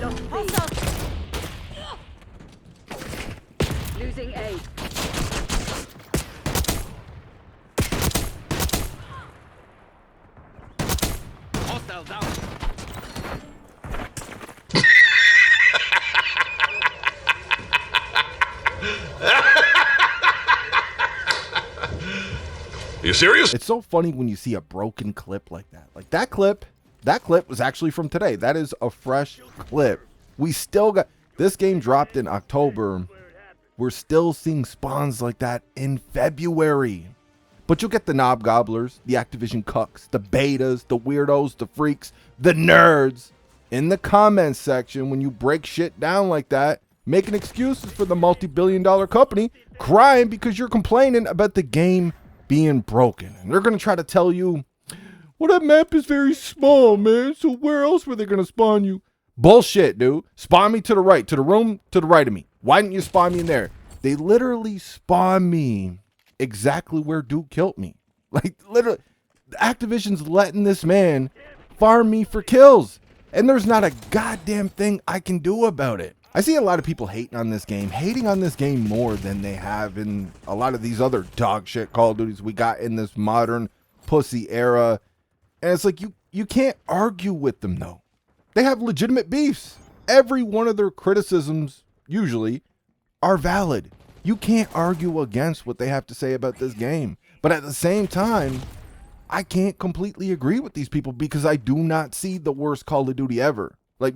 Losing A. Hostile down. Are you serious? It's so funny when you see a broken clip like that. Like that clip was actually from today. That is a fresh clip. We still got, this game dropped in October. We're still seeing spawns like that in February. But you'll get the knob gobblers, the Activision cucks, the betas, the weirdos, the freaks, the nerds in the comments section when you break shit down like that, making excuses for the multi-billion-dollar company, crying because you're complaining about the game being broken. And they're going to try to tell you, well, that map is very small, man. So where else were they going to spawn you? Bullshit, dude. Spawn me to the right, to the room to the right of me. Why didn't you spawn me in there? They literally spawned me exactly where Duke killed me. Like, literally, Activision's letting this man farm me for kills. And there's not a goddamn thing I can do about it. I see a lot of people hating on this game more than they have in a lot of these other dog shit Call of Duties we got in this modern pussy era. And it's like, you can't argue with them, though. They have legitimate beefs. Every one of their criticisms, usually, are valid. You can't argue against what they have to say about this game. But at the same time, I can't completely agree with these people because I do not see the worst Call of Duty ever. Like,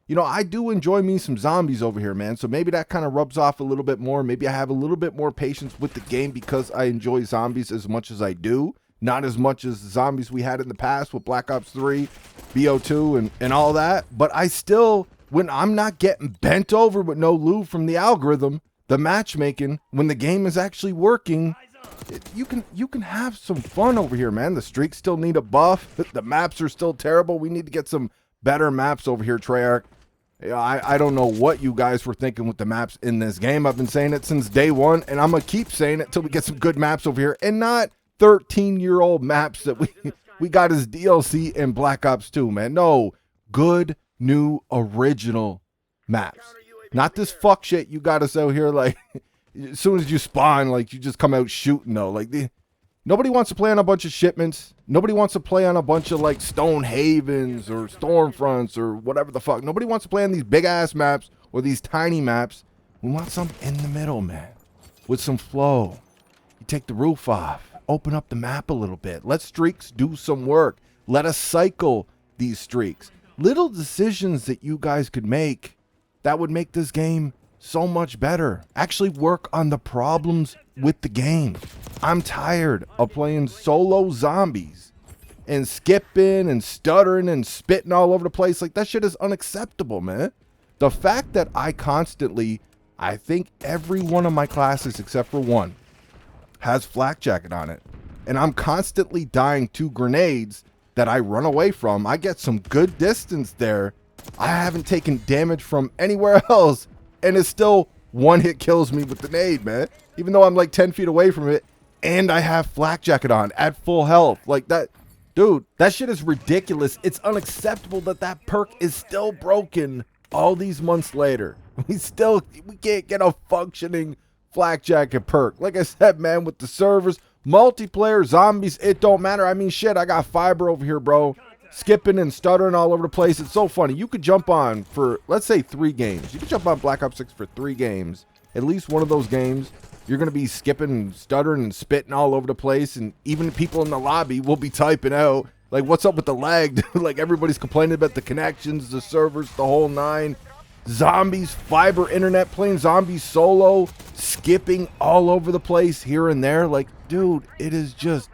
you know, I do enjoy me some zombies over here, man. So maybe that kind of rubs off a little bit more. Maybe I have a little bit more patience with the game because I enjoy zombies as much as I do. Not as much as the zombies we had in the past with Black Ops 3, BO2, and all that. But I still, when I'm not getting bent over with no loot from the algorithm, the matchmaking, when the game is actually working, you can have some fun over here, man. The streaks still need a buff. The maps are still terrible. We need to get some better maps over here, Treyarch. I don't know what you guys were thinking with the maps in this game. I've been saying it since day one, and I'm going to keep saying it till we get some good maps over here, and not 13-year-old maps that we got as DLC in Black Ops 2, man. No, good, new, original maps. Not this fuck shit you got us out here, like, as soon as you spawn, like, you just come out shooting, though. Like, nobody wants to play on a bunch of shipments. Nobody wants to play on a bunch of, like, Stone Havens or Stormfronts or whatever the fuck. Nobody wants to play on these big-ass maps or these tiny maps. We want something in the middle, man, with some flow. You take the roof off. Open up the map a little bit. Let streaks do some work. Let us cycle these streaks. Little decisions that you guys could make that would make this game so much better. Actually work on the problems with the game. I'm tired of playing solo zombies and skipping and stuttering and spitting all over the place. Like, that shit is unacceptable, man. The fact that I think every one of my classes except for one has flak jacket on it, and I'm constantly dying to grenades that I run away from. I get some good distance there. I haven't taken damage from anywhere else, and it still one hit kills me with the nade, man. Even though I'm like 10 feet away from it, and I have flak jacket on at full health. Like, that, dude, that shit is ridiculous. It's unacceptable that that perk is still broken all these months later. We can't get a functioning flak jacket perk. Like I said, man, with the servers, multiplayer, zombies, it don't matter. I mean, shit, I got fiber over here, bro. Skipping and stuttering all over the place. It's so funny. You could jump on for, let's say, 3 games. You could jump on Black Ops 6 for 3 games. At least one of those games, you're going to be skipping and stuttering and spitting all over the place. And even people in the lobby will be typing out, like, what's up with the lag? Like, everybody's complaining about the connections, the servers, the whole 9. Zombies, fiber internet, playing zombies solo, skipping all over the place here and there. Like, dude, it is just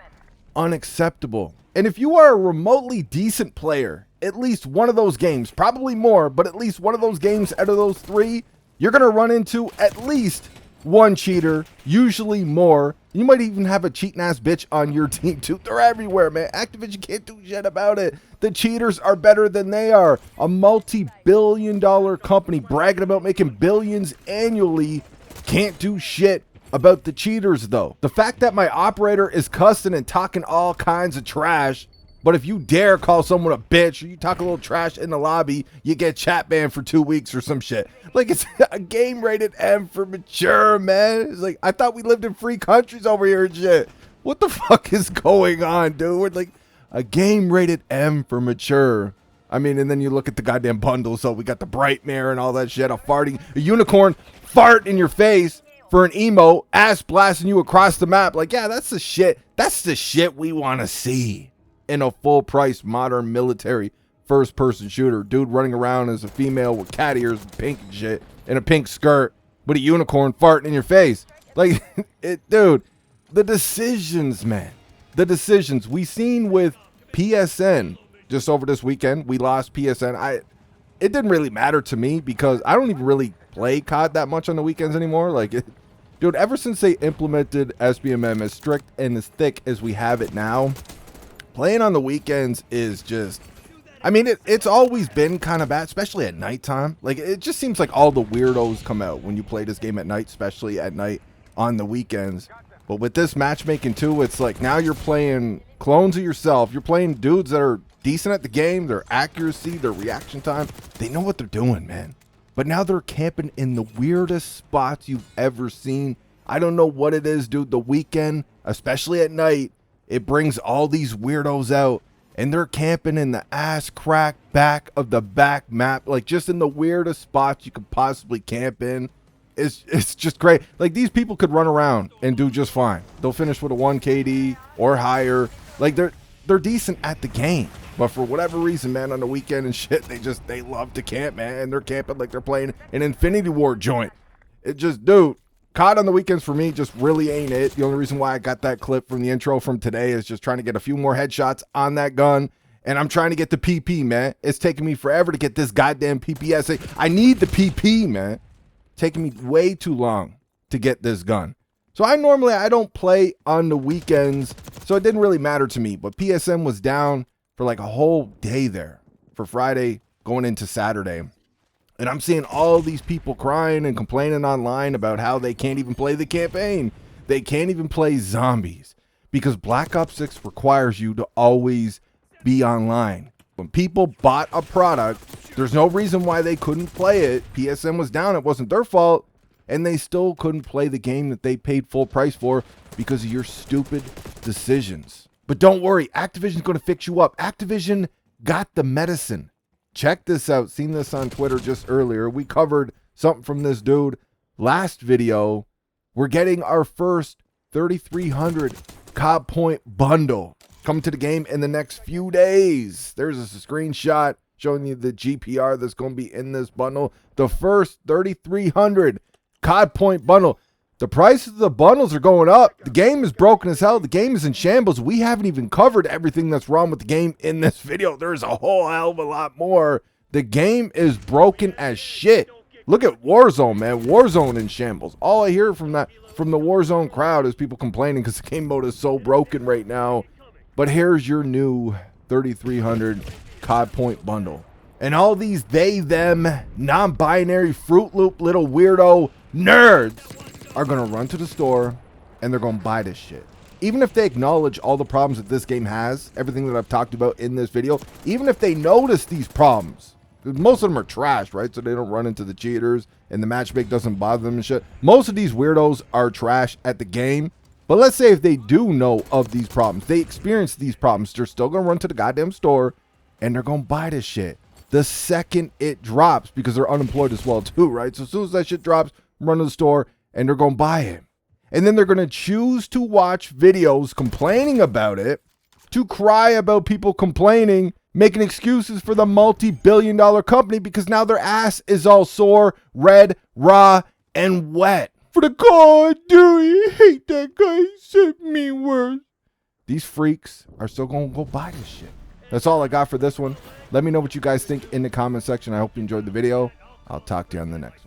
unacceptable. And if you are a remotely decent player, at least one of those games, probably more, but at least one of those games out of those 3, you're going to run into at least one cheater, usually more. You might even have a cheating ass bitch on your team too. They're everywhere, man. Activision can't do shit about it. The cheaters are better than they are. A multi-billion-dollar company bragging about making billions annually can't do shit about the cheaters, though. The fact that my operator is cussing and talking all kinds of trash But if you dare call someone a bitch or you talk a little trash in the lobby, you get chat banned for 2 weeks or some shit. Like, it's a game rated M for mature, man. It's like, I thought we lived in free countries over here and shit. What the fuck is going on, dude? We're like, a game rated M for mature. I mean, and then you look at the goddamn bundle. So we got the Brightmare and all that shit. A unicorn fart in your face for an emo, ass blasting you across the map. Like, yeah, that's the shit. That's the shit we want to see in a full price modern military first person shooter. Dude running around as a female with cat ears and pink and shit in a pink skirt with a unicorn farting in your face. Like, dude, the decisions, man. The decisions we seen with PSN just over this weekend. We lost PSN. It didn't really matter to me because I don't even really play COD that much on the weekends anymore. Like, dude, ever since they implemented SBMM as strict and as thick as we have it now, playing on the weekends is just, I mean, it's always been kind of bad, especially at nighttime. Like, it just seems like all the weirdos come out when you play this game at night, especially at night on the weekends. But with this matchmaking too, it's like now you're playing clones of yourself. You're playing dudes that are decent at the game, their accuracy, their reaction time. They know what they're doing, man. But now they're camping in the weirdest spots you've ever seen. I don't know what it is, dude. The weekend, especially at night, it brings all these weirdos out, and they're camping in the ass crack back of the back map, like just in the weirdest spots you could possibly camp in. It's just great. Like, these people could run around and do just fine. They'll finish with a 1 KD or higher. Like, they're decent at the game. But for whatever reason, man, on the weekend and shit, they love to camp, man. And they're camping like they're playing an Infinity War joint. It just, dude, COD on the weekends for me just really ain't it. The only reason why I got that clip from the intro from today is just trying to get a few more headshots on that gun. And I'm trying to get the PP, man. It's taking me forever to get this goddamn PPSA. I need the PP, man. Taking me way too long to get this gun. So I don't play on the weekends, so it didn't really matter to me. But PSN was down for like a whole day there, for Friday going into Saturday. And I'm seeing all these people crying and complaining online about how they can't even play the campaign. They can't even play zombies because Black Ops 6 requires you to always be online. When people bought a product, there's no reason why they couldn't play it. PSN was down. It wasn't their fault. And they still couldn't play the game that they paid full price for because of your stupid decisions. But don't worry. Activision's going to fix you up. Activision got the medicine. Check this out. Seen this on Twitter just earlier. We covered something from this dude last video. We're getting our first 3,300 COD point bundle coming to the game in the next few days. There's a screenshot showing you the GPR that's going to be in this bundle. The first 3,300 COD point bundle. The prices of the bundles are going up. The game is broken as hell. The game is in shambles. We haven't even covered everything that's wrong with the game in this video. There's a whole hell of a lot more. The game is broken as shit. Look at Warzone, man. Warzone in shambles. All I hear from the Warzone crowd is people complaining because the game mode is so broken right now. But here's your new 3,300 COD point bundle. And all these they, them, non-binary, Fruit Loop little weirdo nerds are going to run to the store and they're going to buy this shit. Even if they acknowledge all the problems that this game has, everything that I've talked about in this video, even if they notice these problems, because most of them are trash, right? So they don't run into the cheaters and the matchmake doesn't bother them and shit. Most of these weirdos are trash at the game. But let's say if they do know of these problems, they experience these problems, they're still going to run to the goddamn store and they're going to buy this shit the second it drops because they're unemployed as well too, right? So as soon as that shit drops, run to the store and they're going to buy it. And then they're going to choose to watch videos complaining about it, to cry about people complaining, making excuses for the multi-billion-dollar company because now their ass is all sore, red, raw, and wet. For the God, dude, I hate that guy. He said me words. These freaks are still going to go buy this shit. That's all I got for this one. Let me know what you guys think in the comment section. I hope you enjoyed the video. I'll talk to you on the next one.